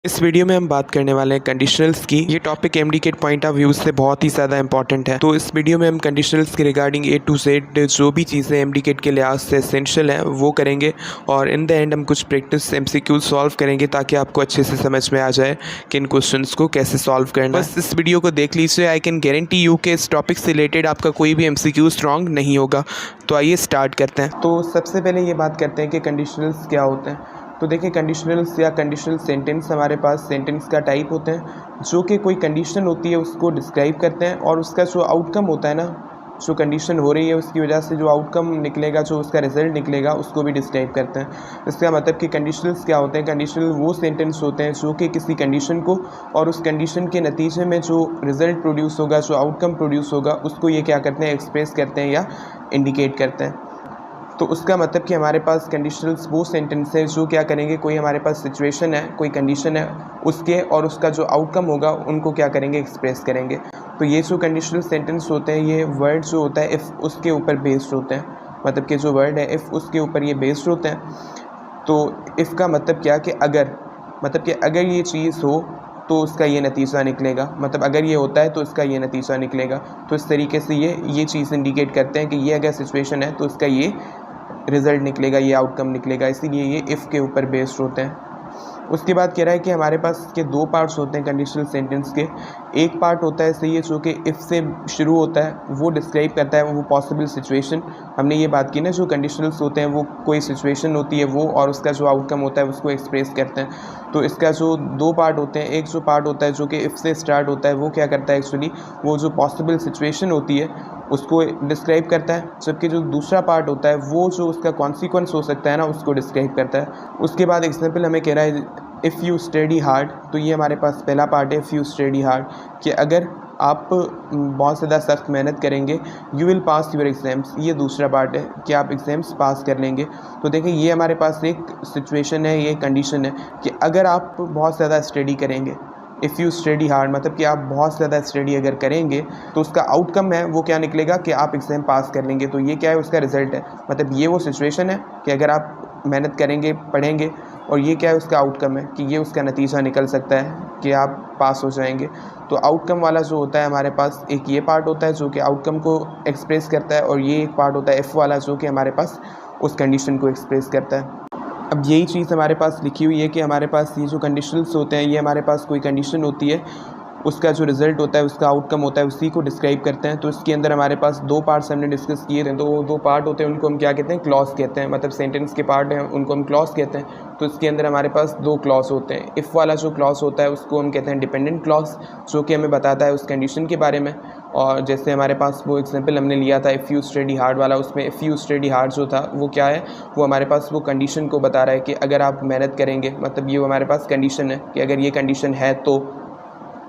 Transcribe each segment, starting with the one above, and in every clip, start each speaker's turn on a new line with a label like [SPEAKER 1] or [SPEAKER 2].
[SPEAKER 1] इस वीडियो में हम बात करने वाले हैं कंडीशनल्स की। ये टॉपिक एमडी के पॉइंट ऑफ व्यू से बहुत ही ज़्यादा इंपॉर्टेंट है। तो इस वीडियो में हम कंडीशनल्स के रिगार्डिंग ए टू जेड जो भी चीज़ें एमडी के लिहाज से एसेंशियल हैं वो करेंगे, और इन द एंड हम कुछ प्रैक्टिस एमसीक्यू सॉल्व करेंगे ताकि आपको अच्छे से समझ में आ जाए कि इन क्वेश्चंस को कैसे सॉल्व करना है। बस इस वीडियो को देख लीजिए। आई कैन गारंटी यू कि इस टॉपिक से रिलेटेड आपका कोई भी एमसीक्यू स्ट्रॉन्ग नहीं होगा। तो आइए स्टार्ट करते हैं। तो सबसे पहले ये बात करते हैं कि कंडीशनल्स क्या होते हैं। तो देखिए, कंडीशनल्स या कंडीशनल सेंटेंस हमारे पास सेंटेंस का टाइप होते हैं जो कि कोई कंडीशन होती है उसको डिस्क्राइब करते हैं, और उसका जो आउटकम होता है ना, जो कंडीशन हो रही है उसकी वजह से जो आउटकम निकलेगा, जो उसका रिजल्ट निकलेगा, उसको भी डिस्क्राइब करते हैं। इसका मतलब कि कंडीशनल्स क्या होते हैं। कंडीशनल वो सेंटेंस होते हैं जो कि किसी कंडीशन को और उस कंडीशन के नतीजे में जो रिजल्ट प्रोड्यूस होगा, जो आउटकम प्रोड्यूस होगा, उसको ये क्या करते हैं, एक्सप्रेस करते हैं या इंडिकेट करते हैं। तो उसका मतलब कि हमारे पास कंडीशनल्स वो सेंटेंस है जो क्या करेंगे, कोई हमारे पास सिचुएशन है, कोई कंडीशन है, उसके और उसका जो आउटकम होगा उनको क्या करेंगे, एक्सप्रेस करेंगे। तो ये जो कंडीशनल सेंटेंस होते हैं, ये वर्ड जो होता है इफ़ उसके ऊपर बेस्ड होते हैं। मतलब कि जो वर्ड है इफ़ उसके ऊपर ये बेस्ड होते हैं। तो इफ़ का मतलब क्या कि अगर, मतलब कि अगर ये चीज़ हो तो उसका ये नतीजा निकलेगा, मतलब अगर ये होता है तो इसका ये नतीजा निकलेगा। तो इस तरीके से ये चीज़ इंडिकेट करते हैं कि ये अगर सिचुएशन है तो इसका ये रिज़ल्ट निकलेगा, ये आउटकम निकलेगा। इसीलिए ये इफ़ के ऊपर बेस्ड होते हैं। उसके बाद कह रहा है कि हमारे पास इसके दो पार्ट्स होते हैं कंडीशनल सेंटेंस के। एक पार्ट होता है सही है जो कि इफ़ से शुरू होता है, वो डिस्क्राइब करता है वो पॉसिबल सिचुएशन। हमने ये बात की ना, जो कंडीशनल्स होते हैं वो कोई सिचुएशन होती है वो, और उसका जो आउटकम होता है उसको एक्सप्रेस करते हैं। तो इसका जो दो पार्ट होते हैं, एक जो पार्ट होता है जो कि इफ़ से स्टार्ट होता है, वो क्या करता है एक्चुअली, वो जो पॉसिबल सिचुएशन होती है उसको डिस्क्राइब करता है। जबकि जो दूसरा पार्ट होता है वो जो उसका कॉन्सिक्वेंस हो सकता है ना, उसको डिस्क्राइब करता है। उसके बाद एग्जाम्पल हमें कह रहा है इफ़ यू स्टडी हार्ड। तो ये हमारे पास पहला पार्ट है, इफ़ यू स्टडी हार्ड, कि अगर आप बहुत ज़्यादा सख्त मेहनत करेंगे, you will pass your exams. ये दूसरा पार्ट है कि आप एग्ज़ाम्स पास कर लेंगे। तो देखिए, ये हमारे पास एक सिचुएशन है, ये कंडीशन है कि अगर आप बहुत ज़्यादा स्टडी करेंगे, इफ़ यू स्टडी हार्ड, मतलब कि आप बहुत ज़्यादा स्टडी अगर करेंगे तो उसका आउटकम है वो क्या निकलेगा कि आप एग्ज़ाम पास कर लेंगे। तो ये क्या है, उसका रिज़ल्ट है। मतलब ये वो सिचुएशन है कि अगर आप मेहनत करेंगे, पढ़ेंगे, और ये क्या है, उसका आउटकम है कि ये उसका नतीजा निकल सकता है कि आप पास हो जाएंगे। तो आउटकम वाला जो होता है हमारे पास, एक ये पार्ट होता है जो कि आउटकम को एक्सप्रेस करता है, और ये एक पार्ट होता है इफ़ वाला जो कि हमारे पास उस कंडीशन को एक्सप्रेस करता है। अब यही चीज़ हमारे पास लिखी हुई है कि हमारे पास ये जो कंडीशनल्स होते हैं, ये हमारे पास कोई कंडीशन होती है, उसका जो रिज़ल्ट होता है, उसका आउटकम होता है, उसी को डिस्क्राइब करते हैं। तो इसके अंदर हमारे पास दो पार्ट्स हमने डिस्कस किए थे। तो वो दो पार्ट होते हैं, उनको हम क्या कहते हैं, क्लॉज कहते हैं। मतलब सेंटेंस के पार्ट हैं उनको हम क्लॉज कहते हैं। तो इसके अंदर हमारे पास दो क्लॉज होते हैं। इफ़ वाला जो क्लॉज होता है उसको हम कहते हैं डिपेंडेंट क्लॉज, जो कि हमें बताता है उस कंडीशन के बारे में। और जैसे हमारे पास वो एग्जांपल हमने लिया था इफ़ यू स्टडी हार्ड वाला, उसमें इफ़ यू स्टडी हार्ड जो था वो क्या है, वो हमारे पास वो कंडीशन को बता रहा है कि अगर आप मेहनत करेंगे, मतलब ये हमारे पास कंडीशन है कि अगर ये कंडीशन है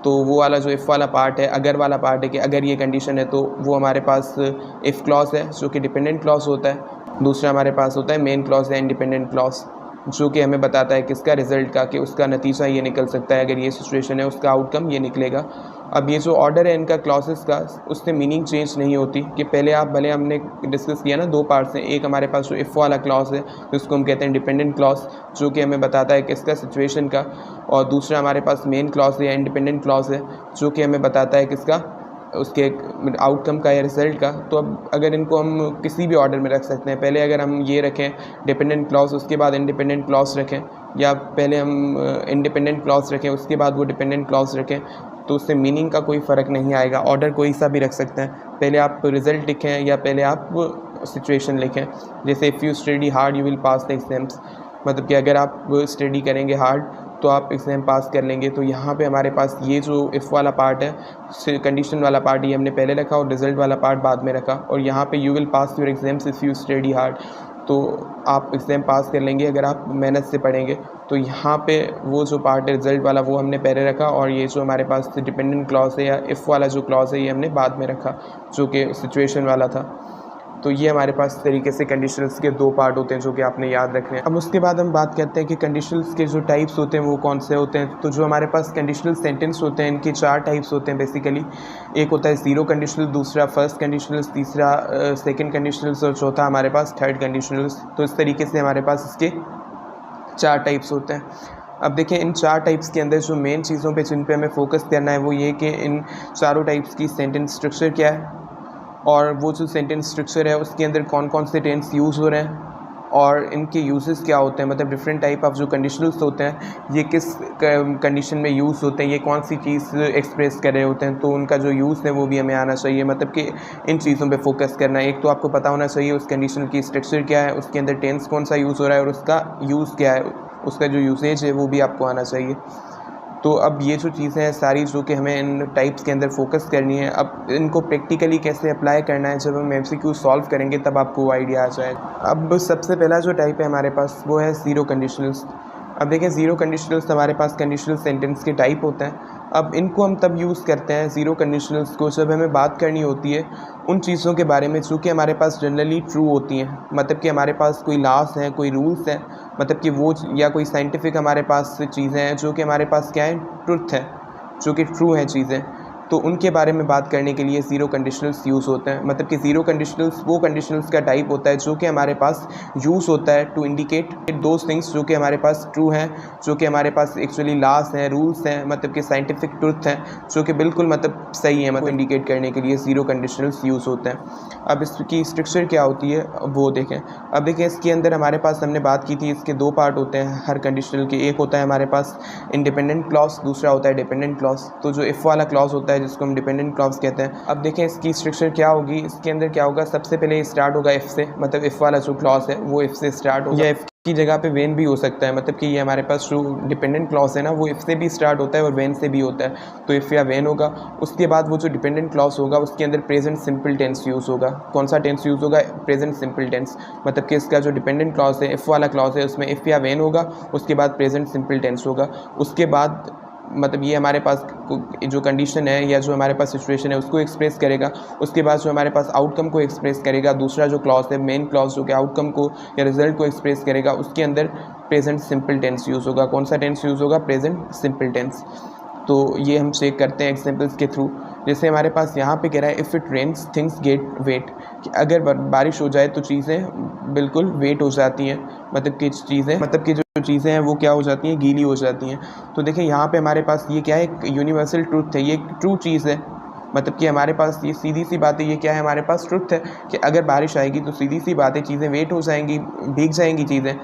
[SPEAKER 1] तो वो वाला जो इफ़ वाला पार्ट है, अगर वाला पार्ट है कि अगर ये कंडीशन है, तो वो हमारे पास इफ़ क्लॉज है जो कि डिपेंडेंट क्लॉज होता है। दूसरा हमारे पास होता है मेन क्लॉज या इंडिपेंडेंट क्लॉज, जो कि हमें बताता है किसका रिज़ल्ट का, कि उसका नतीजा ये निकल सकता है, अगर ये सिचुएशन है उसका आउटकम ये निकलेगा। अब ये जो ऑर्डर है इनका क्लॉसेस का, उससे मीनिंग चेंज नहीं होती कि पहले आप भले हमने डिस्कस किया ना, दो पार्ट्स हैं। एक हमारे पास जो इफ़ वाला क्लॉज है जिसको हम कहते हैं डिपेंडेंट क्लॉज, जो कि हमें बताता है किसका, सिचुएशन का। और दूसरा हमारे पास मेन क्लॉज या इंडिपेंडेंट क्लॉज है जो कि हमें बताता है किसका, उसके आउटकम का या रिज़ल्ट का। तो अब अगर इनको हम किसी भी ऑर्डर में रख सकते हैं, पहले अगर हम ये रखें डिपेंडेंट क्लॉज, उसके बाद इंडिपेंडेंट क्लॉज रखें, या पहले हम इंडिपेंडेंट क्लॉज रखें उसके बाद वो डिपेंडेंट क्लॉज रखें, तो उससे मीनिंग का कोई फ़र्क नहीं आएगा। ऑर्डर कोई सा भी रख सकते हैं, पहले आप रिज़ल्ट लिखें या पहले आप सिचुएशन लिखें। जैसे if you study hard you will pass the exams, मतलब कि अगर आप स्टडी करेंगे हार्ड तो आप एग्ज़ाम पास कर लेंगे। तो यहाँ पे हमारे पास ये जो इफ़ वाला पार्ट है, कंडीशन वाला पार्ट, ये हमने पहले रखा और रिज़ल्ट वाला पार्ट बाद में रखा। और यहाँ पे you will pass your exams if you study hard, तो आप एग्ज़ाम पास कर लेंगे अगर आप मेहनत से पढ़ेंगे। तो यहाँ पे वो जो पार्ट है रिज़ल्ट वाला, वो हमने पहले रखा, और ये जो हमारे पास डिपेंडेंट क्लॉज है या इफ़ वाला जो क्लॉज है, ये हमने बाद में रखा, जो कि सिचुएशन वाला था। तो ये हमारे पास इस तरीके से कंडीशनल्स के दो पार्ट होते हैं जो कि आपने याद रखने हैं। अब उसके बाद हम बात करते हैं कि कंडीशनल्स के जो टाइप्स होते हैं वो कौन से होते हैं। तो जो हमारे पास कंडीशनल सेंटेंस होते हैं, इनके चार टाइप्स होते हैं बेसिकली। एक होता है ज़ीरो कंडीशनल, दूसरा फर्स्ट कंडीशनल्स, तीसरा सेकंड कंडीशनल्स, और चौथा हमारे पास थर्ड कंडीशनल्स। तो इस तरीके से हमारे पास इसके चार टाइप्स होते हैं। अब देखिए इन 4 टाइप्स के अंदर जो मेन चीज़ों पे जिन पे हमें फोकस करना है वो ये कि इन चारों टाइप्स की सेंटेंस स्ट्रक्चर क्या है, और वो जो सेंटेंस स्ट्रक्चर है उसके अंदर कौन कौन से टेंस यूज़ हो रहे हैं और इनके यूजेस क्या होते हैं, मतलब डिफरेंट टाइप ऑफ जो कंडीशनल्स होते हैं ये किस कंडीशन में यूज़ होते हैं, ये कौन सी चीज़ एक्सप्रेस कर रहे होते हैं, तो उनका जो यूज़ है वो भी हमें आना चाहिए। मतलब कि इन चीज़ों पे फोकस करना है। एक तो आपको पता होना चाहिए उस कंडीशन की स्ट्रक्चर क्या है, उसके अंदर टेंस कौन सा यूज़ हो रहा है और उसका यूज़ क्या है, उसका जो यूसेज है वो भी आपको आना चाहिए। तो अब ये जो चीज़ें हैं सारी जो कि हमें इन टाइप्स के अंदर फोकस करनी है, अब इनको प्रैक्टिकली कैसे अप्लाई करना है जब हम MCQ सॉल्व करेंगे तब आपको वो आइडिया आ जाएगा। अब सबसे पहला जो टाइप है हमारे पास वो है ज़ीरो कंडीशनल्स। अब देखिए ज़ीरो कंडीशनल्स हमारे पास कंडीशनल सेंटेंस के टाइप होते हैं। अब इनको हम तब यूज़ करते हैं ज़ीरो कंडीशनल्स को जब हमें बात करनी होती है उन चीज़ों के बारे में जो कि हमारे पास जनरली ट्रू होती हैं, मतलब कि हमारे पास कोई लॉस हैं, कोई रूल्स हैं, मतलब कि वो या कोई साइंटिफिक हमारे पास चीज़ें हैं जो कि हमारे पास क्या है, ट्रुथ है, जो कि ट्रू हैं चीज़ें, तो उनके बारे में बात करने के लिए ज़ीरो कंडीशनल्स यूज़ होते हैं। मतलब कि ज़ीरो कंडीशनल्स वो कंडीशनल्स का टाइप होता है जो कि हमारे पास यूज़ होता है टू इंडिकेट दोज थिंग्स जो कि हमारे पास ट्रू हैं, जो कि हमारे पास एक्चुअली लॉस हैं, रूल्स हैं, मतलब कि साइंटिफिक ट्रुथ हैं, जो कि बिल्कुल मतलब सही है, मतलब इंडिकेट करने के लिए ज़ीरो कंडीशनल्स यूज़ होते हैं। अब इसकी स्ट्रक्चर क्या होती है वो देखें। अब देखिए इसके अंदर हमारे पास हमने बात की थी इसके 2 पार्ट होते हैं हर कंडीशनल के। एक होता है हमारे पास इंडिपेंडेंट क्लॉज, दूसरा होता है डिपेंडेंट क्लॉज। तो जो इफ़ वाला क्लॉज होता है जिसको हम डिपेंडेंट क्लॉज कहते हैं। अब देखें इसकी स्ट्रक्चर क्या होगी। इसके अंदर क्या होगा, सबसे पहले स्टार्ट होगा इफ़ से, मतलब इफ़ वाला जो क्लॉज है वो इफ़ से स्टार्ट होगा, या इफ़ की जगह पे वेन भी हो सकता है। मतलब कि ये हमारे पास जो डिपेंडेंट क्लॉज है ना वो इफ़ से भी स्टार्ट होता है और वेन से भी होता है, तो इफ़ या वेन होगा। उसके बाद वो जो डिपेंडेंट क्लॉज होगा उसके अंदर प्रेजेंट सिंपल टेंस यूज़ होगा। कौन सा टेंस यूज़ होगा, प्रेजेंट सिंपल टेंस। मतलब कि इसका जो डिपेंडेंट क्लॉज है इफ़ वाला क्लॉज है उसमें इफ़ या वेन होगा, उसके बाद प्रेजेंट सिंपल टेंस होगा। उसके बाद मतलब ये हमारे पास जो कंडीशन है या जो हमारे पास सिचुएशन है उसको एक्सप्रेस करेगा। उसके बाद जो हमारे पास आउटकम को एक्सप्रेस करेगा, दूसरा जो क्लॉज है मेन क्लॉज जो कि आउटकम को या रिजल्ट को एक्सप्रेस करेगा, उसके अंदर प्रेजेंट सिंपल टेंस यूज़ होगा। कौन सा टेंस यूज़ होगा, प्रेजेंट सिंपल टेंस। तो ये हम चेक करते हैं एग्जांपल्स के थ्रू। जैसे हमारे पास यहाँ पे कह रहा है if it rains things get wet, कि अगर बारिश हो जाए तो चीज़ें बिल्कुल वेट हो जाती हैं, मतलब कि जो चीज़ें हैं वो क्या हो जाती हैं, गीली हो जाती हैं। तो देखिए यहाँ पे हमारे पास ये क्या है, एक यूनिवर्सल ट्रूथ है, ये एक ट्रू चीज़ है। मतलब कि हमारे पास ये सीधी सी बात है, ये क्या है, हमारे पास ट्रुथ है कि अगर बारिश आएगी तो सीधी सी बात है चीज़ें वेट हो जाएंगी, भीग जाएंगी चीज़ें।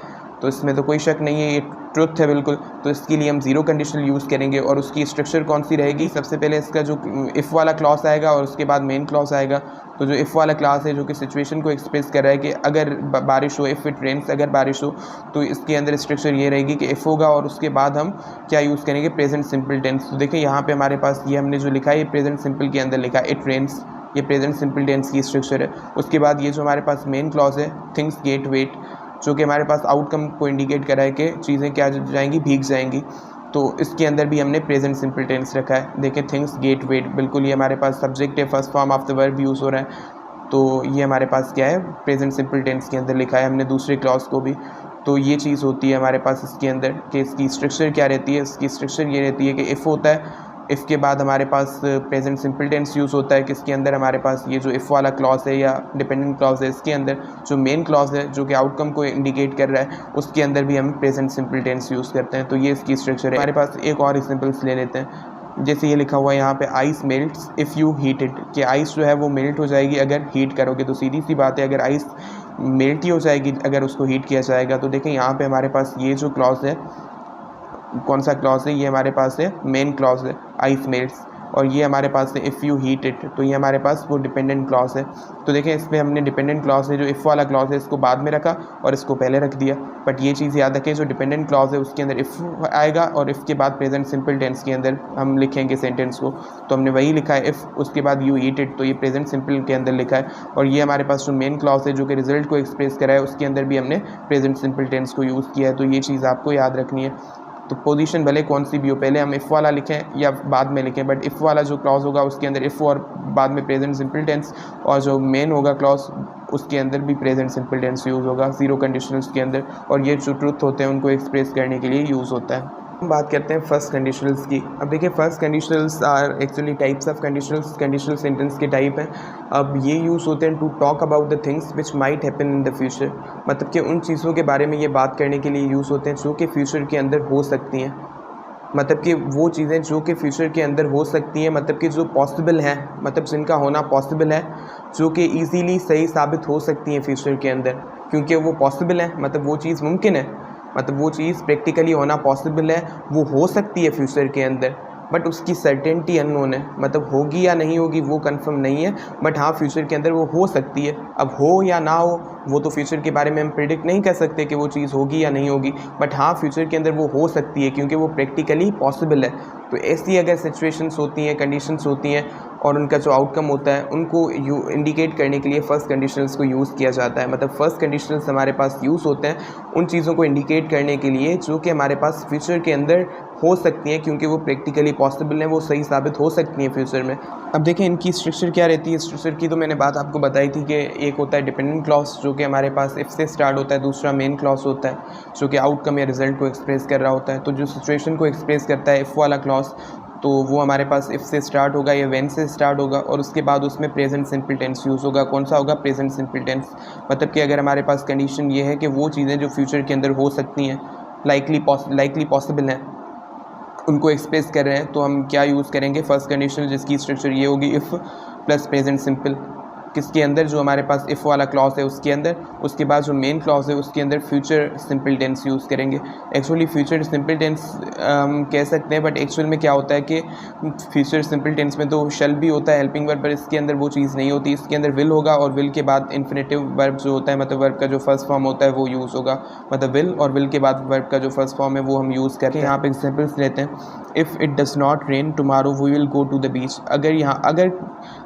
[SPEAKER 1] तो इसमें तो कोई शक नहीं है, ये ट्रुथ है बिल्कुल। तो इसके लिए हम ज़ीरो कंडीशनल यूज़ करेंगे। और उसकी स्ट्रक्चर कौन सी रहेगी, सबसे पहले इसका जो इफ़ वाला क्लॉज आएगा और उसके बाद मेन क्लॉज आएगा। तो जो इफ़ वाला क्लॉज है जो कि सिचुएशन को एक्सप्रेस कर रहा है कि अगर बारिश हो, इफ़ इट रेन्स, अगर बारिश हो, तो इसके अंदर स्ट्रक्चर ये रहेगी कि इफ़ होगा और उसके बाद हम क्या यूज़ करेंगे, प्रेजेंट सिंपल टेंस। तो देखिए यहाँ पे हमारे पास ये हमने जो लिखा है ये प्रेजेंट सिंपल के अंदर लिखा है, इट रेन्स, ये प्रेजेंट सिंपल टेंस की स्ट्रक्चर है। उसके बाद ये जो हमारे पास मेन क्लॉज है थिंग्स गेट वेट, जो कि हमारे पास आउटकम को इंडिकेट कर रहा है कि चीज़ें क्या जाएंगी, भीग जाएंगी। तो इसके अंदर भी हमने प्रेजेंट सिंपल टेंस रखा है। देखें थिंग्स गेट वेट, बिल्कुल ये हमारे पास सब्जेक्ट है, first form of the verb use हो रहा है। तो ये हमारे पास क्या है, प्रेजेंट सिंपल टेंस के अंदर लिखा है हमने दूसरे क्लॉज को भी। तो ये चीज़ होती है हमारे पास इसके अंदर कि इसकी स्ट्रक्चर क्या रहती है। इसकी स्ट्रक्चर ये रहती है कि इफ़ होता है, इफ़ के बाद हमारे पास प्रेजेंट सिंपल टेंस यूज़ होता है, किसके अंदर हमारे पास ये जो इफ़ वाला क्लॉज है या डिपेंडेंट क्लॉज है, इसके अंदर जो मेन क्लॉज है जो कि आउटकम को इंडिकेट कर रहा है, उसके अंदर भी हम प्रेजेंट सिंपल टेंस यूज़ करते हैं। तो ये इसकी स्ट्रक्चर है। हमारे पास एक और एग्जांपल्स ले लेते हैं। जैसे ये लिखा हुआ है यहाँ पे, ice melts if you heat it, कि आइस जो है वो मेल्ट हो जाएगी अगर हीट करोगे। तो सीधी सी बात है, अगर आइस मेल्ट ही हो जाएगी अगर उसको हीट किया जाएगा। तो देखें यहाँ पे हमारे पास ये जो क्लॉज है, कौन सा क्लॉज है, ये हमारे पास है मेन क्लॉज है, आइस मेल्ट्स। और ये हमारे पास है इफ़ यू हीट इट, तो ये हमारे पास वो डिपेंडेंट क्लॉज है। तो देखें इसमें हमने डिपेंडेंट क्लॉज है जो इफ़ वाला क्लॉज है इसको बाद में रखा और इसको पहले रख दिया। बट ये चीज़ याद रखें, जो डिपेंडेंट क्लॉज है उसके अंदर इफ़ आएगा और इफ़ के बाद प्रेजेंट सिंपल टेंस के अंदर हम लिखेंगे सेंटेंस को। तो हमने वही लिखा है इफ़, उसके बाद यू ईट इट, तो ये प्रेजेंट सिंपल के अंदर लिखा है। और ये हमारे पास जो मेन क्लॉज है जो कि रिजल्ट को एक्सप्रेस करा है, उसके अंदर भी हमने प्रेजेंट सिंपल टेंस को यूज़ किया है। तो ये चीज़ आपको याद रखनी है। तो पोजीशन भले कौन सी भी हो, पहले हम इफ़ वाला लिखें या बाद में लिखें, बट इफ़ वाला जो क्लॉज होगा उसके अंदर इफ़ और बाद में प्रेजेंट सिंपल टेंस, और जो मेन होगा क्लॉज उसके अंदर भी प्रेजेंट सिंपल टेंस यूज़ होगा ज़ीरो कंडीशनल्स के अंदर। और ये जो ट्रुथ होते हैं उनको एक्सप्रेस करने के लिए यूज़ होता है। हम बात करते हैं फर्स्ट कंडीशनल्स की। अब देखिए first conditionals are actually types of conditionals. Conditional sentence के टाइप हैं। अब ये यूज़ होते हैं to talk about the things which might happen in the future, मतलब कि उन चीज़ों के बारे में ये बात करने के लिए यूज़ होते हैं जो कि फ्यूचर के अंदर हो सकती हैं। मतलब कि वो चीज़ें जो कि फ्यूचर के अंदर हो सकती हैं, मतलब कि जो पॉसिबल हैं, मतलब जिनका होना पॉसिबल है, जो कि ईजीली सही साबित हो सकती हैं फ्यूचर के अंदर, क्योंकि वो पॉसिबल है, मतलब वो चीज़ मुमकिन है, मतलब वो चीज़ प्रैक्टिकली होना पॉसिबल है, वो हो सकती है फ्यूचर के अंदर, बट उसकी सर्टेनिटी अननोन है, मतलब होगी या नहीं होगी वो कंफर्म नहीं है, बट हाँ फ्यूचर के अंदर वो हो सकती है। अब हो या ना हो वो तो फ्यूचर के बारे में हम प्रिडिक्ट नहीं कर सकते कि वो चीज़ होगी या नहीं होगी, बट हाँ फ्यूचर के अंदर वो हो सकती है क्योंकि वो प्रैक्टिकली पॉसिबल है। तो ऐसी अगर सिचुएशंस होती हैं, कंडीशंस होती हैं और उनका जो आउटकम होता है उनको इंडिकेट करने के लिए फ़र्स्ट कंडीशनल्स को यूज़ किया जाता है। मतलब फ़र्स्ट कंडीशनल्स हमारे पास यूज़ होते हैं उन चीज़ों को इंडिकेट करने के लिए जो कि हमारे पास फ्यूचर के अंदर हो सकती हैं, क्योंकि वो प्रैक्टिकली पॉसिबल हैं, वो सही साबित हो सकती हैं फ्यूचर में। अब देखें इनकी स्ट्रक्चर क्या रहती है। स्ट्रक्चर की तो मैंने बात आपको बताई थी कि एक होता है डिपेंडेंट क्लॉज जो कि हमारे पास इफ से स्टार्ट होता है, दूसरा मेन क्लॉज होता है जो कि आउटकम या रिजल्ट को एक्सप्रेस कर रहा होता है। तो जो सिचुएशन को एक्सप्रेस करता है इफ़ वाला क्लॉज, तो वो हमारे पास इफ़ से स्टार्ट होगा या व्हेन से स्टार्ट होगा और उसके बाद उसमें प्रेजेंट सिंपल टेंस यूज़ होगा। कौन सा होगा? Present simple tense. मतलब कि अगर हमारे पास कंडीशन ये है कि वो चीज़ें जो फ्यूचर के अंदर हो सकती हैं, लाइकली पॉसिबल हैं, उनको एक्सप्रेस कर रहे हैं, तो हम क्या यूज़ करेंगे? फर्स्ट कंडीशन जिसकी स्ट्रक्चर ये होगी इफ़ प्लस प्रेजेंट सिंपल, किसके अंदर? जो हमारे पास इफ़ वाला क्लॉज है उसके अंदर। उसके बाद जो मेन क्लॉज है उसके अंदर फ्यूचर सिंपल टेंस यूज़ करेंगे। एक्चुअली फ्यूचर सिंपल टेंस कह सकते हैं, बट एक्चुअल में क्या होता है कि फ्यूचर सिंपल टेंस में तो शैल भी होता है हेल्पिंग वर्ब, पर इसके अंदर वो चीज़ नहीं होती। इसके अंदर विल होगा और विल के बाद इन्फिनेटिव वर्ब जो होता है, मतलब वर्ब का जो फर्स्ट फॉर्म होता है वो यूज़ होगा। मतलब विल और विल के बाद वर्ब का जो फर्स्ट फॉर्म है वो हम यूज़ करते हैं। यहाँ पे एग्जाम्पल्स लेते हैं। If it does not rain tomorrow we will go to the beach. अगर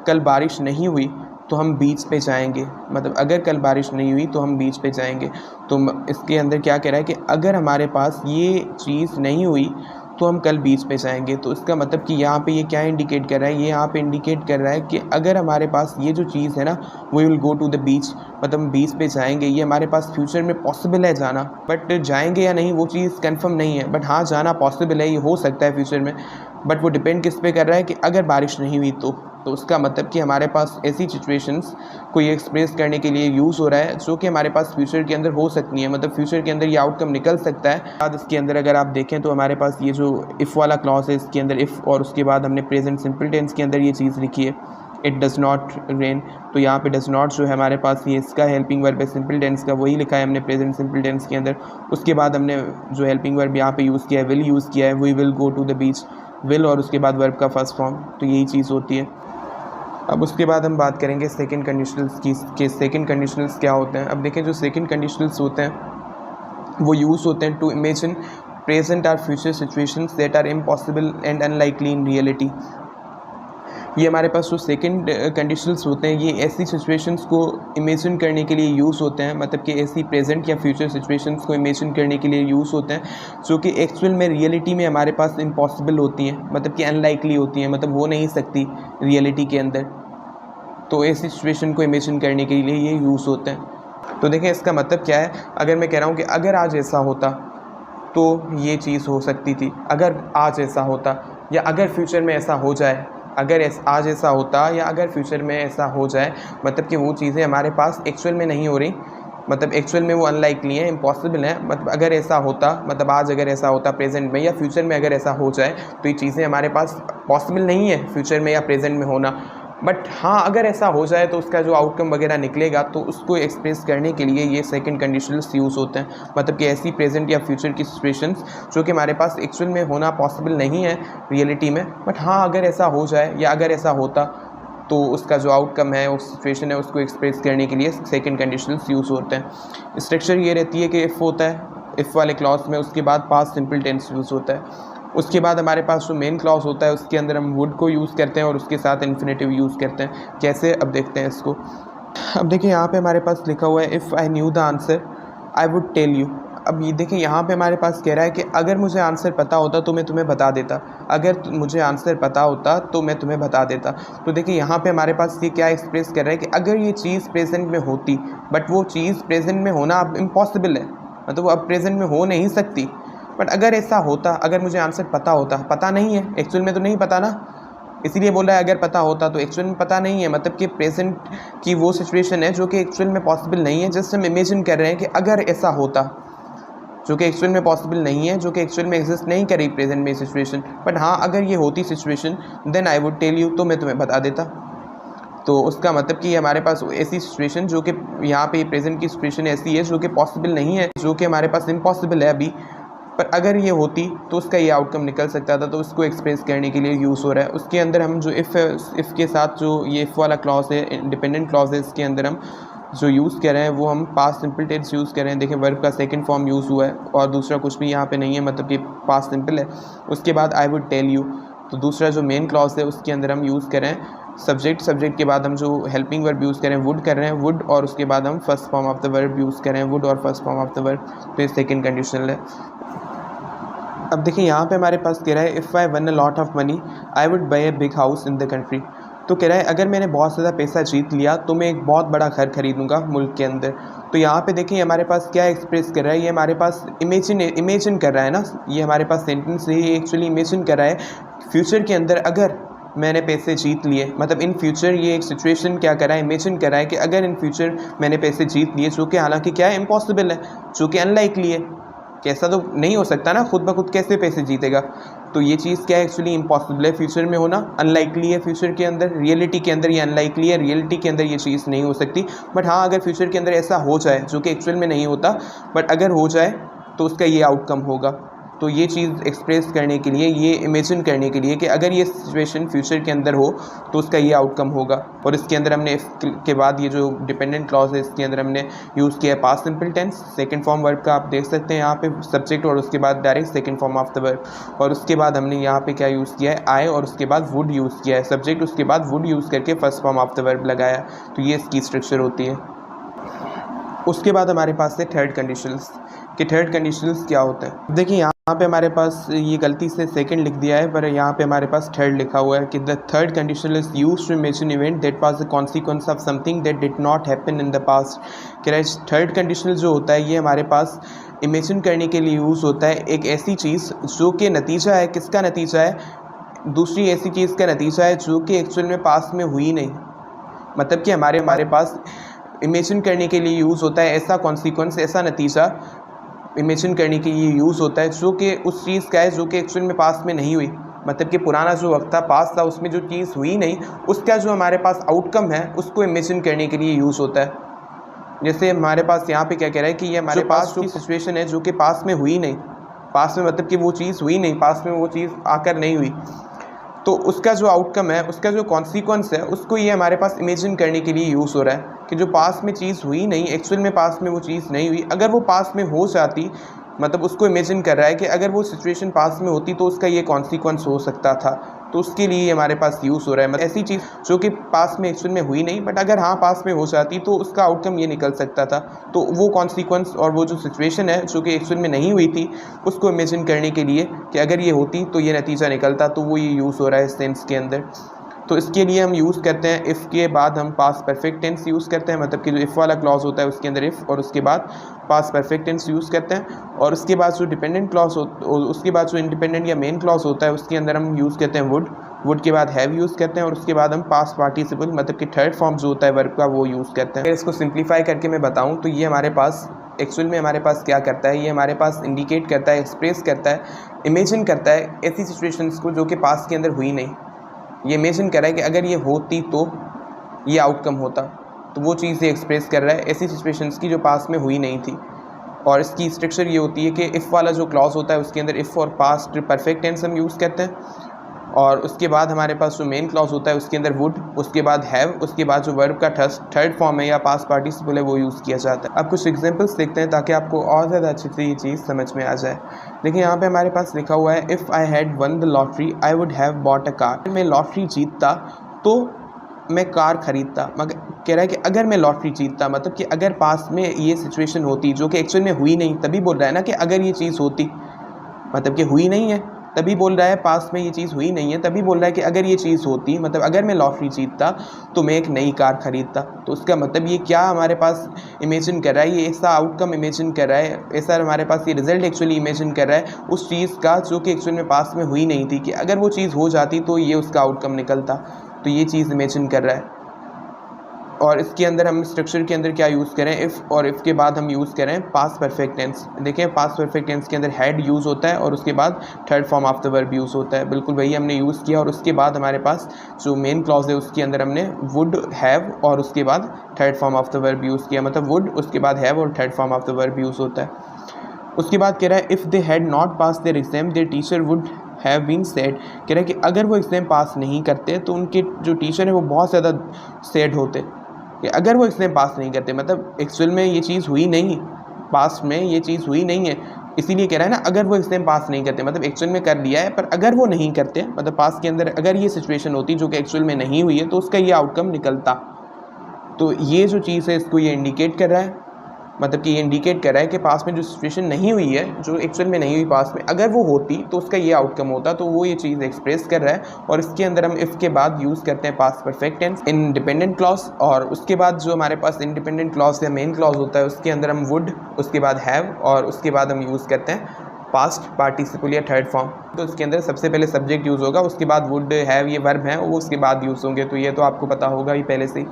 [SPEAKER 1] कल बारिश नहीं हुई तो हम बीच पे जाएंगे। मतलब अगर कल बारिश नहीं हुई तो हम बीच पे जाएंगे। तो इसके अंदर क्या कह रहा है कि अगर हमारे पास ये चीज़ नहीं हुई तो हम कल बीच पे जाएंगे। तो इसका मतलब कि यहाँ पे ये क्या इंडिकेट कर रहा है? ये यहाँ पे इंडिकेट कर रहा है कि अगर हमारे पास ये जो चीज़ है ना, we will go to the beach, मतलब हम बीच पे जाएंगे, ये हमारे पास फ्यूचर में पॉसिबल है जाना, बट जाएंगे या नहीं वो चीज़ कंफर्म नहीं है, बट हाँ जाना पॉसिबल है, ये हो सकता है फ्यूचर में। बट वो डिपेंड किस पे कर रहा है कि अगर बारिश नहीं हुई तो उसका मतलब कि हमारे पास ऐसी सिचुएशंस को ये एक्सप्रेस करने के लिए यूज़ हो रहा है जो कि हमारे पास फ्यूचर के अंदर हो सकती है, मतलब फ्यूचर के अंदर ये आउटकम निकल सकता है। बाद इसके अंदर अगर आप देखें तो हमारे पास ये जो इफ़ वाला क्लॉज है इसके अंदर इफ़, और उसके बाद हमने प्रेजेंट सिंपल टेंस के अंदर ये चीज़ लिखी है इट डज़ नॉट रेन। तो यहाँ पे डज़ नॉट जो है हमारे पास ये इसका हेल्पिंग वर्ब है सिंपल टेंस का, वही लिखा है हमने प्रेजेंट सिंपल टेंस के अंदर। उसके बाद हमने जो हेल्पिंग वर्ब यहाँ पे यूज़ किया है विल यूज़ किया है, we will go to the beach, will और उसके बाद वर्ब का फर्स्ट फॉर्म, तो यही चीज़ होती है। अब उसके बाद हम बात करेंगे सेकंड कंडीशनल्स की कि सेकंड कंडीशनल्स क्या होते हैं। अब देखें जो सेकंड कंडीशनल्स होते हैं वो यूज़ होते हैं टू इमेजिन प्रेजेंट और future situations that are impossible and unlikely in reality. ये हमारे पास जो सेकंड कंडीशनल्स होते हैं ये ऐसी सिचुएशंस को इमेजिन करने के लिए यूज़ होते हैं, मतलब कि ऐसी प्रेजेंट या फ्यूचर सिचुएशंस को इमेजिन करने के लिए यूज़ होते हैं जो कि एक्चुअल में रियलिटी में हमारे पास इम्पॉसिबल होती हैं, मतलब कि अनलाइकली होती हैं, मतलब हो नहीं सकती रियलिटी के अंदर। तो ऐसी सिचुएशन को इमेजिन करने के लिए ये यूज़ होते हैं। तो देखें इसका मतलब क्या है। अगर मैं कह रहा हूँ कि अगर आज ऐसा होता तो ये चीज़ हो सकती थी, अगर आज ऐसा होता, या अगर फ्यूचर में ऐसा हो जाए, अगर आज ऐसा होता या अगर फ्यूचर में ऐसा हो जाए, मतलब कि वो चीज़ें हमारे पास एक्चुअल में नहीं हो रही, मतलब एक्चुअल में वो अनलाइकली है, इम्पॉसिबल है। मतलब अगर ऐसा होता, मतलब आज अगर ऐसा होता प्रेजेंट में, या फ्यूचर में अगर ऐसा हो जाए तो ये चीज़ें हमारे पास पॉसिबल नहीं है फ्यूचर में या प्रेजेंट में होना। बट हाँ अगर ऐसा हो जाए तो उसका जो आउटकम वगैरह निकलेगा, तो उसको एक्सप्रेस करने के लिए ये सेकंड कंडीशनल्स यूज़ होते हैं। मतलब कि ऐसी प्रेजेंट या फ्यूचर की सिचुएशंस जो कि हमारे पास एक्चुअल में होना पॉसिबल नहीं है रियलिटी में, बट हाँ अगर ऐसा हो जाए या अगर ऐसा होता तो उसका जो आउटकम है, उस सिचुएशन है, उसको एक्सप्रेस करने के लिए सेकंड कंडीशनल्स यूज़ होते हैं। स्ट्रक्चर ये रहती है कि इफ़ होता है इफ़ वाले क्लॉज में, उसके बाद पास्ट सिंपल टेंस यूज़ होता है। उसके बाद हमारे पास जो मेन क्लॉज होता है उसके अंदर हम वुड को यूज़ करते हैं और उसके साथ इन्फिनेटिव यूज़ करते हैं। कैसे? अब देखते हैं इसको। अब देखिए यहाँ पे हमारे पास लिखा हुआ है if I knew the answer I would tell you. अब ये देखिए यहाँ पे हमारे पास कह रहा है कि अगर मुझे आंसर पता होता तो मैं तुम्हें बता देता, अगर मुझे आंसर पता होता तो मैं तुम्हें बता देता। तो देखिए यहाँ पे हमारे पास ये क्या एक्सप्रेस कर रहा है कि अगर ये चीज़ प्रेजेंट में होती, बट वो चीज़ प्रेजेंट में होना अब इम्पॉसिबल है, मतलब वो अब प्रेजेंट में हो नहीं सकती, बट अगर ऐसा होता, अगर मुझे आंसर पता होता, पता नहीं है एक्चुअल में, तो नहीं पता ना, इसीलिए बोल रहा है अगर पता होता, तो एक्चुअल में पता नहीं है, मतलब कि प्रेजेंट की वो सिचुएशन है जो कि एक्चुअल में पॉसिबल नहीं है। जस्ट हम इमेजिन कर रहे हैं कि अगर ऐसा होता, जो कि एक्चुअल में पॉसिबल नहीं है, जो कि एक्चुअल में एग्जिस्ट नहीं करी प्रेजेंट में सिचुएशन। बट हाँ, अगर ये होती situation then I would tell you, तो मैं तुम्हें बता देता। तो उसका मतलब कि हमारे पास ऐसी सिचुएशन जो कि यहाँ पे प्रेजेंट की सिचुएशन ऐसी है जो कि पॉसिबल नहीं है, जो कि हमारे पास इम्पॉसिबल है अभी, पर अगर ये होती तो उसका ये आउटकम निकल सकता था। तो उसको एक्सप्रेस करने के लिए यूज़ हो रहा है। उसके अंदर हम जो इफ़ के साथ जो ये इफ़ वाला क्लॉज है, इंडिपेंडेंट क्लॉज है, इसके अंदर हम जो यूज़ कर रहे हैं वो हम पास्ट सिंपल टेंस यूज़ कर रहे हैं। देखिए वर्ब का सेकंड फॉर्म यूज़ हुआ है और दूसरा कुछ भी यहाँ पे नहीं है, मतलब कि पास्ट सिंपल है। उसके बाद आई वुड टेल यू, तो दूसरा जो मेन क्लॉज है उसके अंदर हम यूज़ कर रहे हैं सब्जेक्ट के बाद हम जो हेल्पिंग वर्ब यूज़ कर रहे हैं वुड कर रहे हैं, वुड, और उसके बाद हम first form of the verb use कर रहे हैं, वुड और first form of the verb. तो ये सेकेंड कंडीशनल है। अब देखिए यहाँ पे हमारे पास कह रहा है if I one a lot of money I would buy a big house in the country. तो कह रहा है अगर मैंने बहुत ज़्यादा पैसा जीत लिया तो मैं एक बहुत बड़ा घर खरीदूंगा मुल्क के अंदर। तो यहाँ पे देखिए हमारे पास क्या एक्सप्रेस कर रहा है, ये हमारे पास इमेजिन कर रहा है ना, ये हमारे पास सेंटेंस है, ये एक्चुअली इमेजिन कर रहा है फ्यूचर के अंदर अगर मैंने पैसे जीत लिए, मतलब इन फ्यूचर ये एक सिचुएशन क्या कर रहा है, इमेजिन कर रहा है कि अगर इन फ्यूचर मैंने पैसे जीत लिए, जो कि हालांकि क्या है इम्पॉसिबल है, जो कि अनलाइकली है, कैसा तो नहीं हो सकता ना, खुद ब खुद कैसे पैसे जीतेगा। तो ये चीज़ क्या है एक्चुअली इम्पॉसिबल है, फ्यूचर में होना अनलाइकली है, फ्यूचर के अंदर, रियलिटी के अंदर ये अनलाइकली है, रियलिटी के अंदर ये चीज़ नहीं हो सकती। बट हाँ अगर फ्यूचर के अंदर ऐसा हो जाए, जो कि एक्चुअल में नहीं होता, बट अगर हो जाए तो उसका ये आउटकम होगा। तो ये चीज़ एक्सप्रेस करने के लिए, ये इमेजिन करने के लिए कि अगर ये सिचुएशन फ्यूचर के अंदर हो तो उसका ये आउटकम होगा। और इसके अंदर हमने इफ के बाद ये जो डिपेंडेंट क्लॉज है इसके अंदर हमने यूज़ किया है past simple tense, second form verb का आप देख सकते हैं यहाँ पे सब्जेक्ट और उसके बाद direct second form of the verb. और उसके बाद हमने यहाँ पे क्या यूज़ किया है, आई, और उसके बाद वुड यूज़ किया है सब्जेक्ट, उसके बाद वुड यूज़ करके first form of the verb लगाया। तो ये इसकी स्ट्रक्चर होती है। उसके बाद हमारे पास है थर्ड कंडीशनल्स, कि थर्ड कंडीशनल्स क्या होता है। देखिए यहाँ पे हमारे पास ये गलती से सेकंड लिख दिया है, पर यहाँ पे हमारे पास थर्ड लिखा हुआ है कि the third conditional is used to imagine event that was the consequence of something that did not happen in the past. कह रहा है थर्ड कंडीशनल जो होता है ये हमारे पास इमेजिन करने के लिए यूज़ होता है एक ऐसी चीज़ जो कि नतीजा है, किसका नतीजा है, दूसरी ऐसी चीज़ का नतीजा है जो कि एक्चुअल में पास्ट में हुई नहीं। मतलब कि हमारे पास इमेजिन करने के लिए यूज़ होता है ऐसा कॉन्सिक्वेंस, ऐसा नतीजा इमेजिन करने के लिए यूज़ होता है जो कि उस चीज़ का है जो कि एक्चुअल में पास्ट में नहीं हुई। मतलब कि पुराना जो वक्त था, पास्ट था, उसमें जो चीज़ हुई नहीं, उसका जो हमारे पास आउटकम है उसको इमेजिन करने के लिए यूज़ होता है। जैसे हमारे पास यहाँ पे क्या कह रहा है कि ये हमारे पास जो सिचुएशन है जो कि पास्ट में हुई नहीं, पास्ट में मतलब कि वो चीज़ हुई नहीं, पास्ट में वो चीज़ आकर नहीं हुई, तो उसका जो आउटकम है, उसका जो कॉन्सिक्वेंस है, उसको ये हमारे पास इमेजिन करने के लिए यूज़ हो रहा है कि जो पास्ट में चीज़ हुई नहीं, एक्चुअल में पास्ट में वो चीज़ नहीं हुई, अगर वो पास्ट में हो जाती, मतलब उसको इमेजिन कर रहा है कि अगर वो सिचुएशन पास्ट में होती तो उसका ये कॉन्सिक्वेंस हो सकता था। तो उसके लिए हमारे पास यूज़ हो रहा है, मतलब ऐसी चीज़ जो कि पास्ट में एक्चुअल में हुई नहीं, बट अगर हाँ पास्ट में हो जाती तो उसका आउटकम ये निकल सकता था। तो वो कॉन्सिक्वेंस और वो जो सिचुएशन है जो कि एक्चुअल में नहीं हुई थी, उसको इमेजिन करने के लिए कि अगर ये होती तो ये नतीजा निकलता, तो वो ये यूज़ हो रहा है इस सेंस के अंदर। तो इसके लिए हम यूज़ करते हैं इफ़ के बाद हम पास्ट परफेक्ट टेंस यूज़ करते हैं, मतलब कि जो इफ़ वाला क्लॉज होता है उसके अंदर इफ़, और उसके बाद पास्ट परफेक्ट टेंस यूज़ करते हैं। और उसके बाद जो डिपेंडेंट क्लॉज उसके बाद जो इंडिपेंडेंट या मेन क्लॉज होता है उसके अंदर हम यूज़ करते हैं वुड के बाद हैव यूज़ करते हैं, और उसके बाद हम पास्ट पार्टिसिपल मतलब कि थर्ड फॉर्म जो होता है वर्ब का वो यूज़ करते हैं। अगर इसको सिंप्लीफाई करके मैं बताऊँ तो ये हमारे पास एक्चुअल में हमारे पास क्या करता है, ये हमारे पास इंडिकेट करता है, एक्सप्रेस करता है, इमेजिन करता है ऐसी सिचुएशंस को जो कि पास्ट के अंदर हुई नहीं। ये इमेजिन कर रहा है कि अगर ये होती तो ये आउटकम होता, तो वो चीज़ ये एक्सप्रेस कर रहा है ऐसी सिचुएशंस की जो पास्ट में हुई नहीं थी। और इसकी स्ट्रक्चर ये होती है कि इफ़ वाला जो क्लॉज होता है उसके अंदर इफ़ और पास्ट परफेक्ट टेंस हम यूज़ करते हैं, और उसके बाद हमारे पास जो मेन क्लॉज होता है उसके अंदर वुड, उसके बाद हैव, उसके बाद जो वर्ब का थर्ड फॉर्म है या पास्ट पार्टिसिपल है वो यूज़ किया जाता है। अब कुछ एग्जांपल्स देखते हैं ताकि आपको और ज़्यादा अच्छे से ये चीज़ समझ में आ जाए। देखिए यहाँ पे हमारे पास लिखा हुआ है if I had one the lottery I would have bought a car. मैं लॉटरी जीतता तो मैं कार खरीदता। मगर कह रहा है कि अगर मैं लॉटरी जीतता, मतलब कि अगर पास में ये सिचुएशन होती जो कि एक्चुअल में हुई नहीं, तभी बोल रहा है ना कि अगर ये चीज़ होती, मतलब कि हुई नहीं है, तभी बोल रहा है पास में ये चीज़ हुई नहीं है, तभी बोल रहा है कि अगर ये चीज़ होती, मतलब अगर मैं लॉटरी जीतता तो मैं एक नई कार खरीदता। तो उसका मतलब ये क्या हमारे पास इमेजिन कर रहा है, ये ऐसा आउटकम इमेजिन कर रहा है, ऐसा हमारे पास ये रिजल्ट एक्चुअली इमेजिन कर रहा है उस चीज़ का जो कि एक्चुअल में पास में हुई नहीं थी, कि अगर वो चीज़ हो जाती तो ये उसका आउटकम निकलता। तो ये चीज़ इमेजिन कर रहा है। और इसके अंदर हम स्ट्रक्चर के अंदर क्या यूज़ करें, इफ़, और इफ़ के बाद हम यूज़ करें पास्ट परफेक्ट टेंस। देखें पास्ट परफेक्ट टेंस के अंदर हैड यूज़ होता है और उसके बाद third form of the verb use होता है। बिल्कुल वही हमने यूज़ किया, और उसके बाद हमारे पास जो मेन क्लॉज है उसके अंदर हमने वुड, हैव और उसके बाद third form of the verb use किया। मतलब वुड, उसके बाद हैव और third form of the verb use होता है। उसके बाद कह रहा है if they had not pass their exam their teacher would have been sad. कह रहा है कि अगर वो एग्ज़ाम पास नहीं करते तो उनके जो टीचर है वो बहुत ज़्यादा सैड होते, कि अगर वो एग्ज़ाम पास नहीं करते, मतलब एक्चुअल में ये चीज़ हुई नहीं, पास्ट में ये चीज़ हुई नहीं है, इसीलिए कह रहा है ना अगर वो एग्ज़ाम पास नहीं करते, मतलब एक्चुअल में कर लिया है पर अगर वो नहीं करते, मतलब पास्ट के अंदर अगर ये सिचुएशन होती जो कि एक्चुअल में नहीं हुई है तो उसका ये आउटकम निकलता। तो ये जो चीज़ है इसको ये इंडिकेट कर रहा है, मतलब कि ये इंडिकेट कर रहा है कि पास में जो सिचुएशन नहीं हुई है, जो एक्चुअल में नहीं हुई पास में, अगर वो होती तो उसका ये आउटकम होता। तो वो ये चीज़ एक्सप्रेस कर रहा है। और इसके अंदर हम इफ़ के बाद यूज़ करते हैं पास्ट परफेक्ट टेंस इन डिपेंडेंट क्लॉज, और उसके बाद जो हमारे पास इंडिपेंडेंट क्लॉज या मेन क्लॉज होता है उसके अंदर हम वुड, उसके बाद हैव, और उसके बाद हम यूज़ करते हैं पास्ट पार्टिसिपल या थर्ड फॉर्म। तो उसके अंदर सबसे पहले सब्जेक्ट यूज़ होगा, उसके बाद वुड, हैव, ये वर्ब हैं वो उसके बाद यूज़ होंगे। तो ये तो आपको पता होगा ही पहले से ही।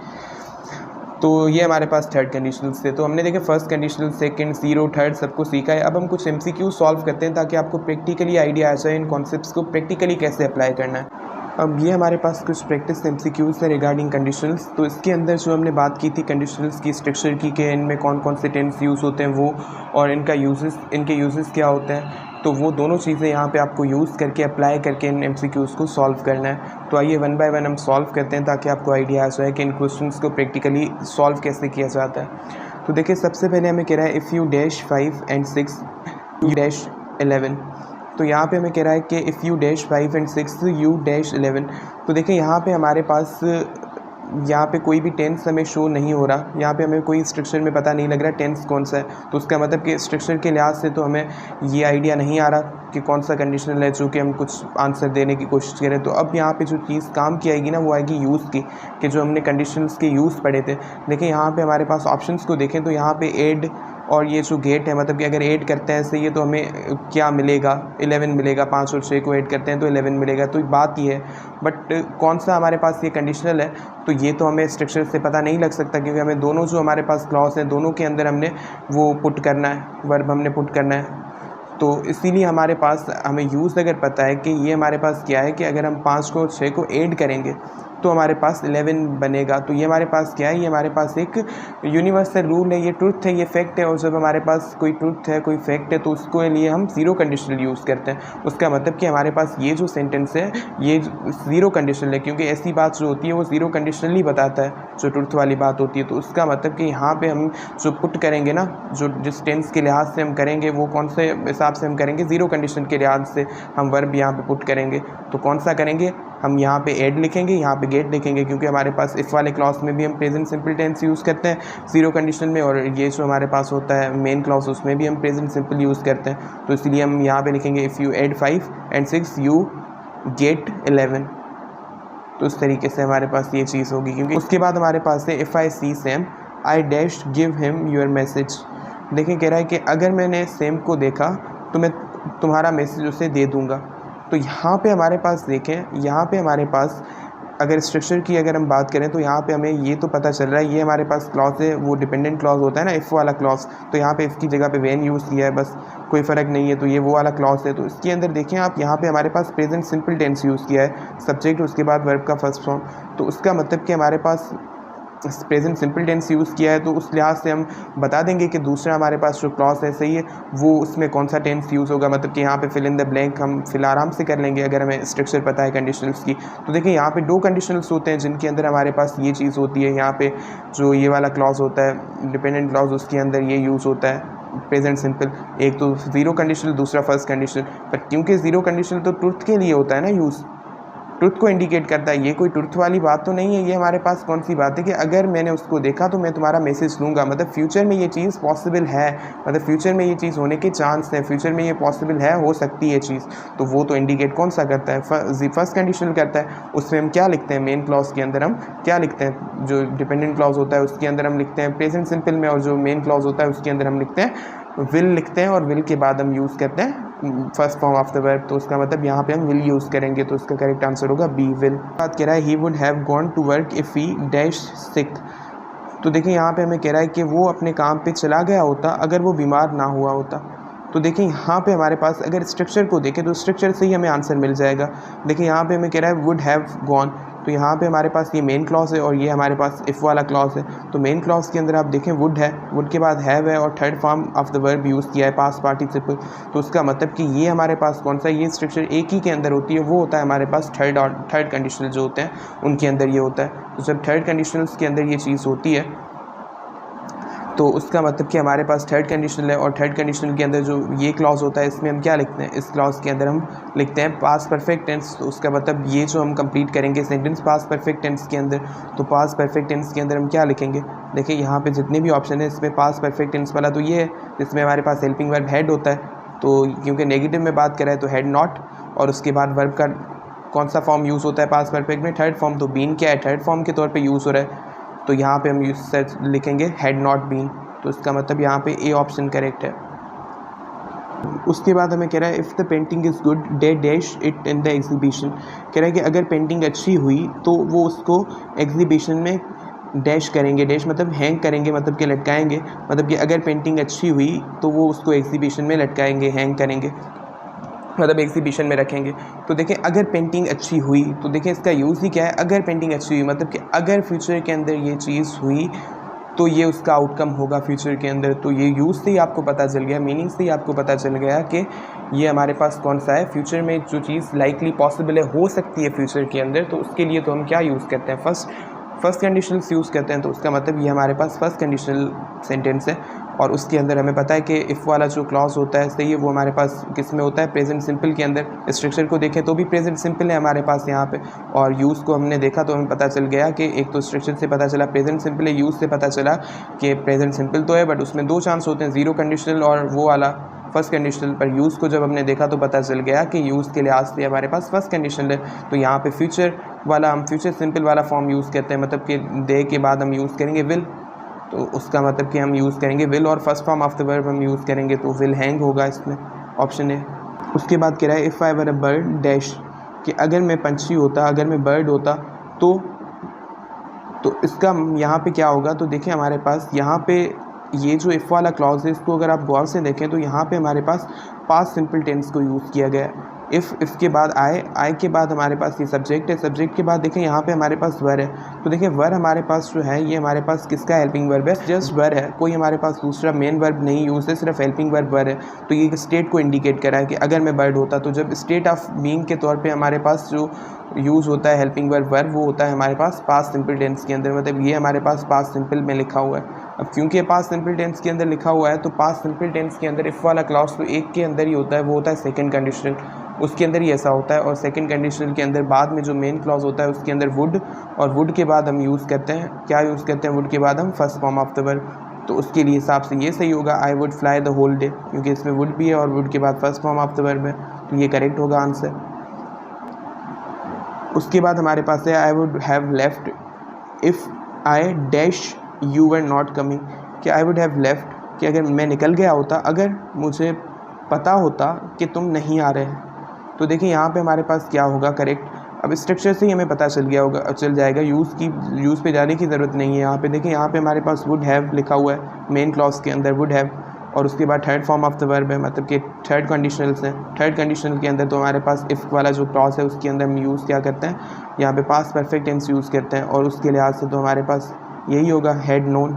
[SPEAKER 1] तो ये हमारे पास थर्ड कंडीशनल्स थे। तो हमने देखे first conditional, second, zero, third सबको सीखा है। अब हम कुछ एमसीक्यू सॉल्व करते हैं ताकि आपको प्रैक्टिकली आइडिया आ जाए इन कॉन्सेप्ट्स को प्रैक्टिकली कैसे अप्लाई करना है। अब ये हमारे पास कुछ प्रैक्टिस एमसीक्यूज़ है रिगार्डिंग कंडीशनल्स। तो इसके अंदर जो हमने बात की थी कंडीशनल्स की स्ट्रक्चर की, कि इनमें कौन कौन से टेंस यूज़ होते हैं वो, और इनका यूजेस, इनके यूजेस क्या होते हैं, तो वो दोनों चीज़ें यहाँ पे आपको यूज़ करके अप्लाई करके इन एमसीक्यूज़ को सॉल्व करना है। तो आइए वन बाय वन हम सॉल्व करते हैं ताकि आपको आइडिया आ जाए कि इन क्वेश्चंस को प्रैक्टिकली सॉल्व कैसे किया जाता है। तो देखिए सबसे पहले हमें कह रहा है if you dash 5 and 6 you dash 11। तो यहाँ पे हमें कह रहा है कि if you dash 5 and 6 you dash 11। तो देखिए यहाँ पे हमारे पास यहाँ पे कोई भी टेंस हमें शो नहीं हो रहा, यहाँ पे हमें कोई स्ट्रक्चर में पता नहीं लग रहा टेंस कौन सा है। तो उसका मतलब कि स्ट्रक्चर के लिहाज से तो हमें ये आइडिया नहीं आ रहा कि कौन सा कंडीशनल है जो कि हम कुछ आंसर देने की कोशिश करें। तो अब यहाँ पे जो चीज़ काम की आएगी ना वो आएगी यूज़ की, कि जो हमने कंडीशनल्स के यूज़ पढ़े थे। देखिए यहाँ पे हमारे पास ऑप्शंस को देखें तो यहाँ पे एड और ये जो गेट है, मतलब कि अगर ऐड करते हैं ऐसे, ये तो हमें क्या मिलेगा, 11 मिलेगा। 5 और 6 को ऐड करते हैं तो 11 मिलेगा। तो बात ये है, बट कौन सा हमारे पास ये कंडीशनल है तो ये तो हमें स्ट्रक्चर से पता नहीं लग सकता, क्योंकि हमें दोनों जो हमारे पास क्लॉज हैं दोनों के अंदर हमने वो पुट करना है, वर्ब हमने पुट करना है। तो इसीलिए हमारे पास हमें यूज़ अगर पता है कि ये हमारे पास क्या है, कि अगर हम 5 को और 6 को ऐड करेंगे तो हमारे पास 11 बनेगा। तो ये हमारे पास क्या है, ये हमारे पास एक यूनिवर्सल रूल है, ये ट्रुथ है, ये फैक्ट है। और जब हमारे पास कोई ट्रुथ है, कोई फैक्ट है, तो उसको लिए हम ज़ीरो कंडीशनल यूज़ करते हैं। उसका मतलब कि हमारे पास ये जो सेंटेंस है ये ज़ीरो कंडीशनल है, क्योंकि ऐसी बात जो होती है वो ज़ीरो कंडीशनल ही बताता है, जो ट्रुथ वाली बात होती है। तो उसका मतलब कि यहाँ पर हम जो पुट करेंगे ना, जो जिस टेंस के लिहाज से हम करेंगे वो कौन से हिसाब से हम करेंगे, ज़ीरो कंडीशन के लिहाज से हम वर्ब यहाँ पे पुट करेंगे। तो कौन सा करेंगे, हम यहाँ पे ऐड लिखेंगे, यहाँ पे गेट लिखेंगे, क्योंकि हमारे पास इफ़ वाले क्लॉज में भी हम प्रेजेंट सिंपल टेंस यूज़ करते हैं ज़ीरो कंडीशन में, और ये जो हमारे पास होता है मेन क्लॉज उसमें भी हम प्रेजेंट सिंपल यूज़ करते हैं। तो इसलिए हम यहाँ पे लिखेंगे if you add 5 and 6 you get 11। तो इस तरीके से हमारे पास ये चीज़ होगी। क्योंकि उसके बाद हमारे पास है if I see Sam I dash give him your message. देखिए कह रहा है कि अगर मैंने सैम को देखा तो मैं तुम्हारा मैसेज उसे दे दूँगा। तो यहाँ पे हमारे पास देखें, यहाँ पे हमारे पास अगर स्ट्रक्चर की अगर हम बात करें तो यहाँ पे हमें ये तो पता चल रहा है ये हमारे पास क्लॉज है, वो डिपेंडेंट क्लॉज होता है ना, इफ़ वाला क्लॉज। तो यहाँ पे इफ़ की जगह पे व्हेन यूज़ किया है, बस कोई फ़र्क नहीं है। तो ये वो वाला क्लॉज है। तो इसके अंदर देखें आप, यहाँ पे हमारे पास प्रेजेंट सिंपल टेंस यूज़ किया है, सब्जेक्ट उसके बाद वर्ब का फर्स्ट फॉर्म। तो उसका मतलब कि हमारे पास प्रेजेंट सिंपल टेंस यूज़ किया है। तो उस लिहाज से हम बता देंगे कि दूसरा हमारे पास जो क्लॉज है सही है वो उसमें कौन सा टेंस यूज़ होगा। मतलब कि यहाँ पे फिल इन द ब्लैंक हम फिल आराम से कर लेंगे अगर हमें स्ट्रक्चर पता है कंडीशनल्स की। तो देखिए यहाँ पे 2 कंडीशनल्स होते हैं जिनके अंदर हमारे पास ये चीज़ होती है। यहाँ पे जो ये वाला क्लॉज होता है डिपेंडेंट क्लॉज, उसके अंदर ये यूज़ होता है प्रेजेंट सिंपल। एक तो ज़ीरो कंडीशनल, दूसरा फर्स्ट कंडीशनल। पर क्योंकि ज़ीरो कंडीशनल तो ट्रुथ के लिए होता है ना यूज़, ट्रुथ को इंडिकेट करता है। ये कोई ट्रुथ वाली बात तो नहीं है, ये हमारे पास कौन सी बात है कि अगर मैंने उसको देखा तो मैं तुम्हारा मैसेज लूँगा, मतलब फ्यूचर में ये चीज़ पॉसिबल है, मतलब फ्यूचर में ये चीज़ होने के चांस है, फ्यूचर में ये पॉसिबल है, हो सकती है चीज़। तो वो तो इंडिकेट कौन सा करता है, फर्स्ट कंडीशनल करता है। उसमें हम क्या लिखते हैं, मेन क्लॉज के अंदर हम क्या लिखते हैं, जो डिपेंडेंट क्लॉज होता है उसके अंदर हम लिखते हैं प्रेजेंट सिंपल में, और जो मेन क्लॉज होता है उसके अंदर हम लिखते हैं विल लिखते हैं, और विल के बाद हम यूज़ करते हैं first form of the verb. तो उसका मतलब यहाँ पे हम विल यूज़ करेंगे, तो उसका करेक्ट आंसर होगा बी, विल। बात कह रहा है he would have gone to work if he dash sick. तो देखिए यहाँ पे हमें कह रहा है कि वो अपने काम पे चला गया होता अगर वो बीमार ना हुआ होता। तो देखिए यहाँ पे हमारे पास अगर स्ट्रक्चर को देखें तो स्ट्रक्चर से ही हमें आंसर मिल जाएगा। देखिए यहाँ पे हमें कह रहा है वुड हैव गॉन, तो यहाँ पे हमारे पास ये मेन क्लॉज है और ये हमारे पास इफ़ वाला क्लॉज है। तो मेन क्लॉज के अंदर आप देखें वुड है, वुड के बाद हैव है और third form of the verb use किया है पास्ट पार्टिसिपल। तो उसका मतलब कि ये हमारे पास कौन सा, ये स्ट्रक्चर एक ही के अंदर होती है, वो होता है हमारे पास थर्ड कंडीशनल जो होते हैं उनके अंदर ये होता है। तो जब थर्ड कंडीशनल्स के अंदर ये चीज़ होती है तो उसका मतलब कि हमारे पास थर्ड कंडीशनल है, और थर्ड कंडीशनल के अंदर जो ये क्लॉज होता है इसमें हम क्या लिखते हैं, इस क्लॉज के अंदर हम लिखते हैं पास्ट परफेक्ट टेंस। तो उसका मतलब ये जो हम कंप्लीट करेंगे सेंटेंस पास्ट परफेक्ट टेंस के अंदर, तो पास्ट परफेक्ट टेंस के अंदर हम क्या लिखेंगे, देखिए यहाँ पे जितने भी ऑप्शन है इसमें पास्ट परफेक्ट टेंस वाला तो ये है, इसमें हमारे पास हेल्पिंग वर्ब हैड होता है, तो क्योंकि नेगेटिव में बात करें तो हैड नॉट, और उसके बाद वर्ब का कौन सा फॉर्म यूज़ होता है पास्ट परफेक्ट में, थर्ड फॉर्म। तो बीन क्या है, थर्ड फॉर्म के तौर पर यूज़ हो रहा है, तो यहाँ पर हम सर्च लिखेंगे हैड नॉट बीन। तो इसका मतलब यहाँ पे ए ऑप्शन करेक्ट है। उसके बाद हमें कह रहा है if the painting is good day dash it in the exhibition. कह रहा है कि अगर पेंटिंग अच्छी हुई तो वो उसको एग्जीबिशन में डैश करेंगे, डैश मतलब हैंग करेंगे, मतलब कि लटकाएंगे, मतलब कि अगर पेंटिंग अच्छी हुई तो वो उसको एग्जीबिशन में लटकाएंगे, हैंग करेंगे, मतलब एग्जीबिशन में रखेंगे। तो देखें अगर पेंटिंग अच्छी हुई, तो देखें इसका यूज़ ही क्या है, अगर पेंटिंग अच्छी हुई, मतलब कि अगर फ्यूचर के अंदर ये चीज़ हुई तो ये उसका आउटकम होगा फ्यूचर के अंदर। तो ये यूज़ से ही आपको पता चल गया, मीनिंग से ही आपको पता चल गया कि ये हमारे पास कौन सा है, फ्यूचर में जो चीज़ लाइकली पॉसिबल है, हो सकती है फ्यूचर के अंदर। तो उसके लिए तो हम क्या यूज़ करते हैं, फर्स्ट कंडीशनल्स यूज़ करते हैं। तो उसका मतलब ये हमारे पास फर्स्ट कंडीशनल सेंटेंस है, और उसके अंदर हमें पता है कि इफ़ वाला जो क्लॉज होता है सही है वो हमारे पास किस में होता है, प्रेजेंट सिंपल के अंदर। स्ट्रक्चर को देखें तो भी प्रेजेंट सिंपल है हमारे पास यहाँ पे, और यूज़ को हमने देखा तो हमें पता चल गया कि एक तो स्ट्रक्चर से पता चला प्रेजेंट सिंपल है, यूज़ से पता चला कि प्रेजेंट सिंपल तो है बट उसमें दो चांस होते हैं, ज़ीरो कंडीशनल और वो वाला फर्स्ट कंडीशनल। पर यूज़ को जब हमने देखा तो पता चल गया कि यूज़ के लिहाज से हमारे पास फर्स्ट कंडीशनल है। तो यहाँ पे फ्यूचर वाला हम फ्यूचर सिंपल वाला फॉर्म यूज़ करते हैं, मतलब कि दे के बाद हम यूज़ करेंगे विल। तो उसका मतलब कि हम यूज़ करेंगे विल, और first form of the verb हम यूज़ करेंगे, तो विल हैंग होगा इसमें, ऑप्शन है। उसके बाद कह रहा है if I were a bird dash, कि अगर मैं पंछी होता, अगर मैं बर्ड होता तो इसका यहाँ पे क्या होगा। तो देखिए हमारे पास यहाँ पे ये जो इफ़ वाला क्लॉज है इसको अगर आप गौर से देखें तो यहाँ पे हमारे पास पास्ट सिंपल टेंस को यूज़ किया गया है। इफ़ के बाद आई के बाद हमारे पास ये सब्जेक्ट है, सब्जेक्ट के बाद देखें यहाँ पे हमारे पास वर है। तो देखिए वर हमारे पास जो है ये हमारे पास किसका हेल्पिंग वर्ब है, जस्ट वर है, कोई हमारे पास दूसरा मेन वर्ब नहीं यूज़ है, सिर्फ हेल्पिंग वर्ब वर है। तो ये स्टेट को इंडिकेट करा है कि अगर मैं बर्ड होता, तो जब स्टेट ऑफ बीइंग के तौर पे हमारे पास जो यूज़ होता है हेल्पिंग वर्ब वो होता है हमारे पास पास्ट सिंपल टेंस के अंदर, मतलब ये हमारे पास पास्ट सिंपल में लिखा हुआ है। अब क्योंकि पास्ट सिंपल टेंस के अंदर लिखा हुआ है तो पास्ट सिंपल टेंस के अंदर इफ़ वाला क्लॉज तो एक के अंदर ही होता है, वो होता है सेकंड कंडीशनल, उसके अंदर ही ऐसा होता है। और सेकंड कंडीशनल के अंदर बाद में जो मेन क्लॉज होता है उसके अंदर वुड, और वुड के बाद हम यूज़ करते हैं, क्या यूज़ करते हैं, वुड के बाद हम first form of the verb. तो उसके लिए हिसाब से ये सही होगा, I would fly the whole day, क्योंकि इसमें वुड भी है और वुड के बाद first form of the verb है, तो ये करेक्ट होगा आंसर। उसके बाद हमारे पास है I would have left if I dash you were not coming, कि आई वुड हैव लेफ्ट, कि अगर मैं निकल गया होता, अगर मुझे पता होता कि तुम नहीं आ रहे हैं। तो देखिए यहाँ पे हमारे पास क्या होगा करेक्ट, अब स्ट्रक्चर से ही हमें पता चल जाएगा, यूज़ पे जाने की ज़रूरत नहीं है। यहाँ पे देखिए यहाँ पे हमारे पास वुड हैव लिखा हुआ है मेन क्लॉज के अंदर, वुड हैव, और उसके बाद third form of the verb है, मतलब कि थर्ड कंडीशनल्स हैं। थर्ड कंडीशनल के अंदर तो हमारे पास इफ़ वाला जो क्लॉज है उसके अंदर हम यूज़ क्या करते हैं, यहाँ पे पास्ट परफेक्ट टेंस यूज़ करते हैं, और उसके लिहाज से तो हमारे पास यही होगा हैड नोन,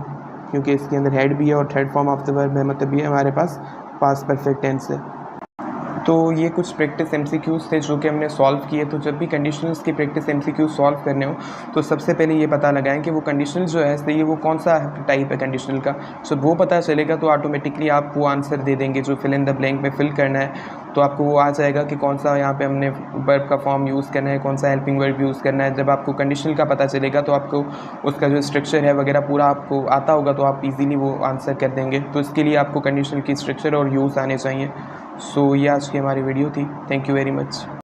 [SPEAKER 1] क्योंकि इसके अंदर हैड भी है और third form of the verb है, मतलब ये हमारे पास पास्ट परफेक्ट टेंस है। तो ये कुछ प्रैक्टिस एमसीक्यूज़ थे जो कि हमने सॉल्व किए। तो जब भी कंडीशनल्स की प्रैक्टिस एमसीक्यू सॉल्व करने हो तो सबसे पहले ये पता लगाएं कि वो कंडीशनल जो है सही है वो कौन सा टाइप है कंडीशनल का। जब वो पता चलेगा तो ऑटोमेटिकली आप वो आंसर दे देंगे जो फिल इन द ब्लैंक में फिल करना है। तो आपको वो आ जाएगा कि कौन सा यहाँ पे हमने वर्ब का फॉर्म यूज़ करना है, कौन सा हेल्पिंग वर्ब यूज़ करना है। जब आपको कंडीशनल का पता चलेगा तो आपको उसका जो स्ट्रक्चर है वगैरह पूरा आपको आता होगा तो आप इजीली वो आंसर कर देंगे। तो इसके लिए आपको कंडीशनल की स्ट्रक्चर और यूज़ आने चाहिए। सो ये आज की हमारी वीडियो थी। Thank you very much.